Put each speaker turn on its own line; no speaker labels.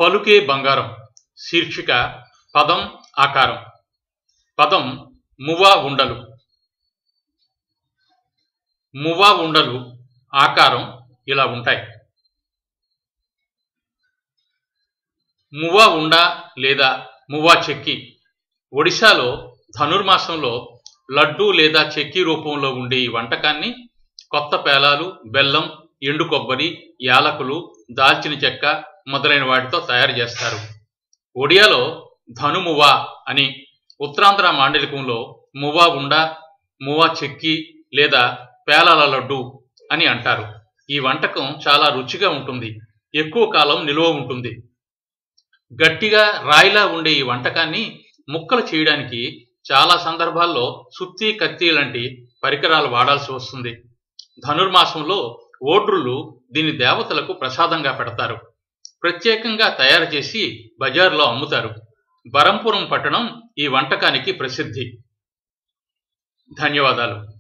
పలుకే బంగారం శీర్షిక పదం ఆకారం. పదం మువ్వా ఉండలు. మువ్వా ఉండలు ఆకారం ఇలా ఉంటాయి. మువ్వా ఉండ లేదా మువ్వా చెక్కి ఒడిశాలో ధనుర్మాసంలో లడ్డూ లేదా చెక్కి రూపంలో ఉండే ఈ వంటకాన్ని కొత్త పేలాలు, బెల్లం, ఎండు కొబ్బరి, యాలకులు, దాల్చిన చెక్క మొదలైన వాటితో తయారు చేస్తారు. ఒడియాలో ధనుమువ్వా అని, ఉత్తరాంధ్ర మాండలికంలో మువ్వా ఉండ, మువ్వా చెక్కి లేదా పేలాల లడ్డు అని అంటారు. ఈ వంటకం చాలా రుచిగా ఉంటుంది, ఎక్కువ కాలం నిల్వ ఉంటుంది. గట్టిగా రాయిలా ఉండే ఈ వంటకాన్ని ముక్కలు చేయడానికి చాలా సందర్భాల్లో సుత్తి, కత్తి లాంటి పరికరాలు వాడాల్సి వస్తుంది. ధనుర్మాసంలో ఓడ్రులు దీని దేవతలకు ప్రసాదంగా పెడతారు. ప్రత్యేకంగా తయారు చేసి బజారులో అమ్ముతారు. బరంపురం పట్టణం ఈ వంటకానికి ప్రసిద్ధి. ధన్యవాదాలు.